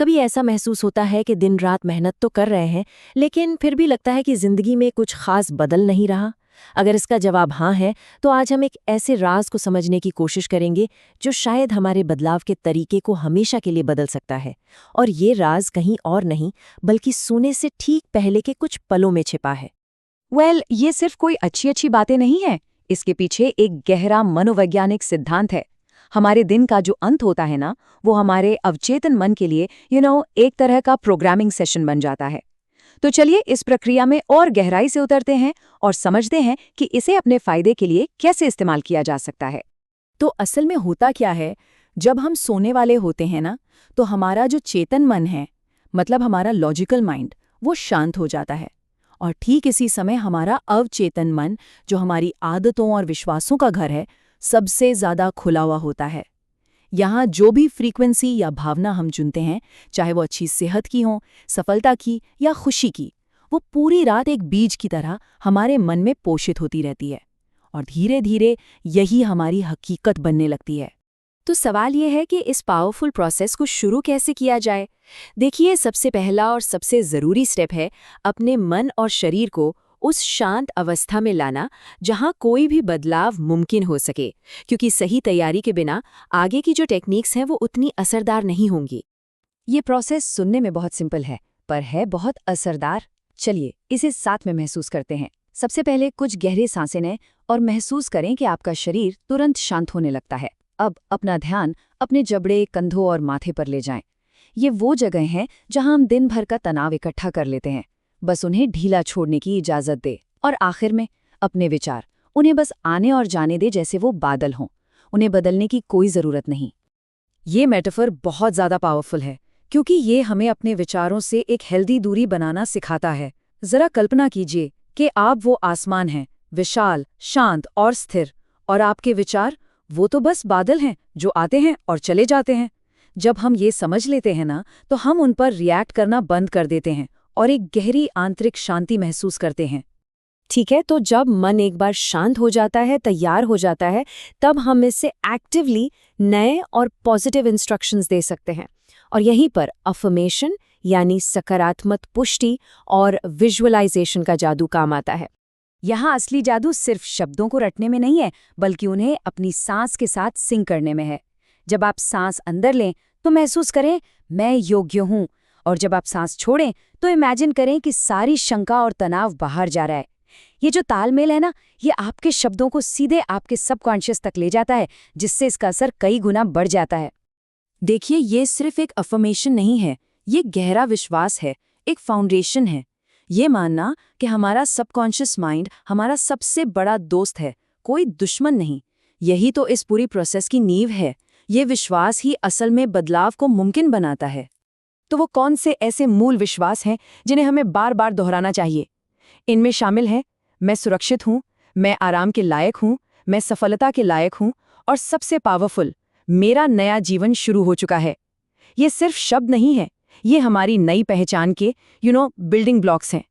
कभी ऐसा महसूस होता है कि दिन रात मेहनत तो कर रहे हैं, लेकिन फिर भी लगता है कि जिंदगी में कुछ खास बदल नहीं रहा। अगर इसका जवाब हाँ है, तो आज हम एक ऐसे राज को समझने की कोशिश करेंगे जो शायद हमारे बदलाव के तरीके को हमेशा के लिए बदल सकता है। और ये राज कहीं और नहीं, बल्कि सोने से ठीक पहले के कुछ पलों में छिपा है। ये सिर्फ कोई अच्छी अच्छी बातें नहीं है। इसके पीछे एक गहरा मनोवैज्ञानिक सिद्धांत है। हमारे दिन का जो अंत होता है ना, वो हमारे अवचेतन मन के लिए एक तरह का प्रोग्रामिंग सेशन बन जाता है। तो चलिए इस प्रक्रिया में और गहराई से उतरते हैं और समझते हैं कि इसे अपने फायदे के लिए कैसे इस्तेमाल किया जा सकता है। तो असल में होता क्या है, जब हम सोने वाले होते हैं ना, तो हमारा जो चेतन मन है, मतलब हमारा लॉजिकल माइंड, वो शांत हो जाता है। और ठीक इसी समय हमारा अवचेतन मन, जो हमारी आदतों और विश्वासों का घर है, सबसे ज्यादा खुला हुआ होता है। यहाँ जो भी फ्रीक्वेंसी या भावना हम चुनते हैं, चाहे वो अच्छी सेहत की हो, सफलता की या खुशी की, वो पूरी रात एक बीज की तरह हमारे मन में पोषित होती रहती है। और धीरे धीरे यही हमारी हकीकत बनने लगती है। तो सवाल ये है कि इस पावरफुल प्रोसेस को शुरू कैसे किया जाए। देखिए, सबसे पहला और सबसे ज़रूरी स्टेप है अपने मन और शरीर को उस शांत अवस्था में लाना जहां कोई भी बदलाव मुमकिन हो सके, क्योंकि सही तैयारी के बिना आगे की जो टेक्निक्स हैं वो उतनी असरदार नहीं होंगी। ये प्रोसेस सुनने में बहुत सिंपल है, पर है बहुत असरदार। चलिए इसे साथ में महसूस करते हैं। सबसे पहले कुछ गहरे सांसें लें और महसूस करें कि आपका शरीर तुरंत शांत होने लगता है। अब अपना ध्यान अपने जबड़े, कंधों और माथे पर ले जाएं। ये वो जगह हैं जहां हम दिन भर का तनाव इकट्ठा कर लेते हैं। बस उन्हें ढीला छोड़ने की इजाजत दे। और आखिर में अपने विचार, उन्हें बस आने और जाने दे जैसे वो बादल हों। उन्हें बदलने की कोई जरूरत नहीं। ये मेटाफर बहुत ज्यादा पावरफुल है, क्योंकि ये हमें अपने विचारों से एक हेल्दी दूरी बनाना सिखाता है। जरा कल्पना कीजिए कि आप वो आसमान हैं, विशाल, शांत और स्थिर, और आपके विचार वो तो बस बादल हैं जो आते हैं और चले जाते हैं। जब हम ये समझ लेते हैं ना, तो हम उन पर रिएक्ट करना बंद कर देते हैं और एक गहरी आंतरिक शांति महसूस करते हैं। ठीक है, तो जब मन एक बार शांत हो जाता है, तैयार हो जाता है, तब हम इससे एक्टिवली नए और पॉजिटिव इंस्ट्रक्शंस दे सकते हैं। और यहीं पर अफर्मेशन यानी सकारात्मक पुष्टि और विजुअलाइजेशन का जादू काम आता है। यहाँ असली जादू सिर्फ शब्दों को रटने में नहीं है, बल्कि उन्हें अपनी सांस के साथ सिंक करने में है। जब आप सांस अंदर लें तो महसूस करें, मैं योग्य हूँ। और जब आप सांस छोड़ें तो इमेजिन करें कि सारी शंका और तनाव बाहर जा रहा है। ये जो तालमेल है ना, ये आपके शब्दों को सीधे आपके सबकॉन्शियस तक ले जाता है, जिससे इसका असर कई गुना बढ़ जाता है। देखिए, ये सिर्फ एक अफर्मेशन नहीं है, ये गहरा विश्वास है, एक फाउंडेशन है। ये मानना कि हमारा सबकॉन्शियस माइंड हमारा सबसे बड़ा दोस्त है, कोई दुश्मन नहीं। यही तो इस पूरी प्रोसेस की नींव है। ये विश्वास ही असल में बदलाव को मुमकिन बनाता है। तो वो कौन से ऐसे मूल विश्वास हैं जिन्हें हमें बार बार दोहराना चाहिए? इनमें शामिल हैं, मैं सुरक्षित हूँ, मैं आराम के लायक हूँ, मैं सफलता के लायक हूँ, और सबसे पावरफुल, मेरा नया जीवन शुरू हो चुका है। ये सिर्फ शब्द नहीं है, ये हमारी नई पहचान के बिल्डिंग ब्लॉक्स हैं।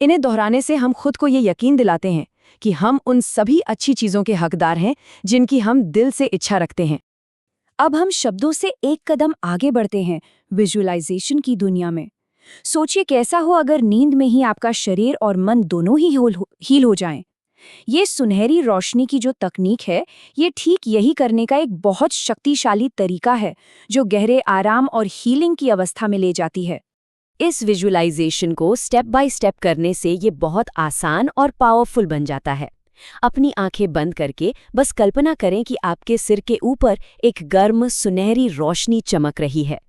इन्हें दोहराने से हम खुद को ये यकीन दिलाते हैं कि हम उन सभी अच्छी चीज़ों के हकदार हैं जिनकी हम दिल से इच्छा रखते हैं। अब हम शब्दों से एक कदम आगे बढ़ते हैं विजुअलाइजेशन की दुनिया में। सोचिए कैसा हो अगर नींद में ही आपका शरीर और मन दोनों ही हील हो जाएं। ये सुनहरी रोशनी की जो तकनीक है, ये ठीक यही करने का एक बहुत शक्तिशाली तरीका है, जो गहरे आराम और हीलिंग की अवस्था में ले जाती है। इस विजुअलाइजेशन को स्टेप बाय स्टेप करने से ये बहुत आसान और पावरफुल बन जाता है। अपनी आंखें बंद करके बस कल्पना करें कि आपके सिर के ऊपर एक गर्म सुनहरी रोशनी चमक रही है।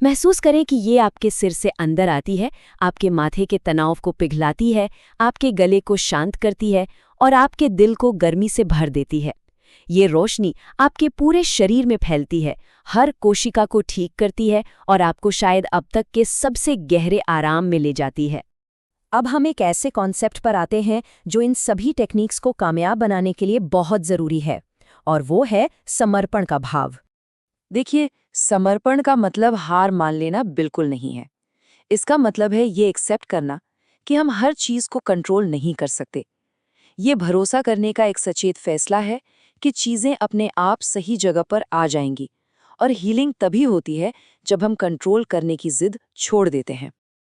महसूस करें कि ये आपके सिर से अंदर आती है, आपके माथे के तनाव को पिघलाती है, आपके गले को शांत करती है और आपके दिल को गर्मी से भर देती है। ये रोशनी आपके पूरे शरीर में फैलती है, हर कोशिका को ठीक करती है और आपको शायद अब तक के सबसे गहरे आराम में ले जाती है। अब हम एक ऐसे कॉन्सेप्ट पर आते हैं जो इन सभी टेक्निक्स को कामयाब बनाने के लिए बहुत ज़रूरी है, और वो है समर्पण का भाव। देखिए, समर्पण का मतलब हार मान लेना बिल्कुल नहीं है। इसका मतलब है ये एक्सेप्ट करना कि हम हर चीज़ को कंट्रोल नहीं कर सकते। ये भरोसा करने का एक सचेत फैसला है कि चीज़ें अपने आप सही जगह पर आ जाएंगी और हीलिंग तभी होती है जब हम कंट्रोल करने की जिद छोड़ देते हैं।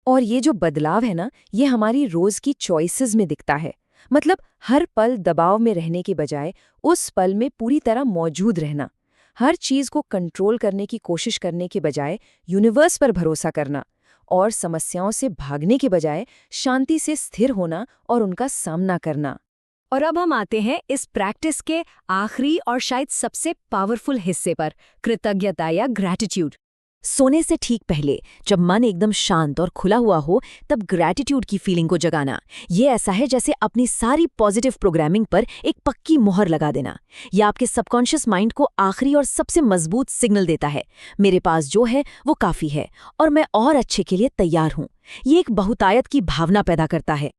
और ये जो बदलाव है ना, ये हमारी रोज की चॉइसेस में दिखता है। मतलब हर पल दबाव में रहने के बजाय उस पल में पूरी तरह मौजूद रहना, हर चीज को कंट्रोल करने की कोशिश करने के बजाय यूनिवर्स पर भरोसा करना, और समस्याओं से भागने के बजाय शांति से स्थिर होना और उनका सामना करना। और अब हम आते हैं इस प्रैक्टिस के आखिरी और शायद सबसे पावरफुल हिस्से पर, कृतज्ञता या ग्रैटिट्यूड। सोने से ठीक पहले जब मन एकदम शांत और खुला हुआ हो, तब ग्रैटिट्यूड की फीलिंग को जगाना। ये ऐसा है जैसे अपनी सारी पॉजिटिव प्रोग्रामिंग पर एक पक्की मोहर लगा देना। यह आपके सबकॉन्शियस माइंड को आखिरी और सबसे मजबूत सिग्नल देता है, मेरे पास जो है वो काफी है और मैं और अच्छे के लिए तैयार हूँ। ये एक बहुतायत की भावना पैदा करता है।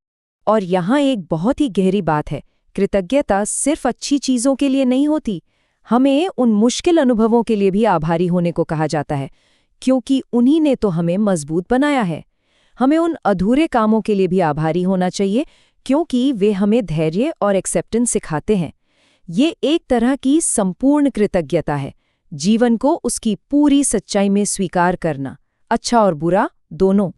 और यहाँ एक बहुत ही गहरी बात है, कृतज्ञता सिर्फ अच्छी चीजों के लिए नहीं होती। हमें उन मुश्किल अनुभवों के लिए भी आभारी होने को कहा जाता है, क्योंकि उन्हीं ने तो हमें मजबूत बनाया है। हमें उन अधूरे कामों के लिए भी आभारी होना चाहिए, क्योंकि वे हमें धैर्य और एक्सेप्टेंस सिखाते हैं। ये एक तरह की संपूर्ण कृतज्ञता है, जीवन को उसकी पूरी सच्चाई में स्वीकार करना, अच्छा और बुरा दोनों।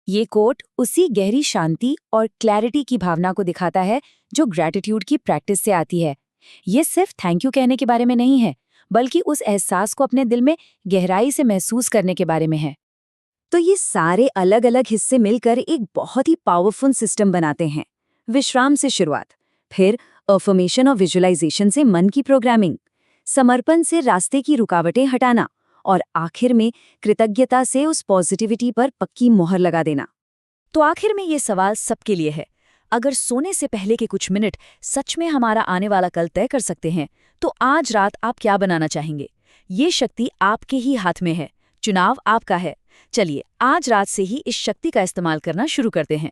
ये कोट उसी गहरी शांति और क्लैरिटी की भावना को दिखाता है जो ग्रैटिट्यूड की प्रैक्टिस से आती है। ये सिर्फ थैंक यू कहने के बारे में नहीं है, बल्कि उस एहसास को अपने दिल में गहराई से महसूस करने के बारे में है। तो ये सारे अलग अलग हिस्से मिलकर एक बहुत ही पावरफुल सिस्टम बनाते हैं। विश्राम से शुरुआत, फिर अफर्मेशन और विजुअलाइजेशन से मन की प्रोग्रामिंग, समर्पण से रास्ते की रुकावटें हटाना, और आखिर में कृतज्ञता से उस पॉजिटिविटी पर पक्की मोहर लगा देना। तो आखिर में ये सवाल सबके लिए है, अगर सोने से पहले के कुछ मिनट सच में हमारा आने वाला कल तय कर सकते हैं, तो आज रात आप क्या बनाना चाहेंगे? ये शक्ति आपके ही हाथ में है, चुनाव आपका है। चलिए आज रात से ही इस शक्ति का इस्तेमाल करना शुरू करते हैं।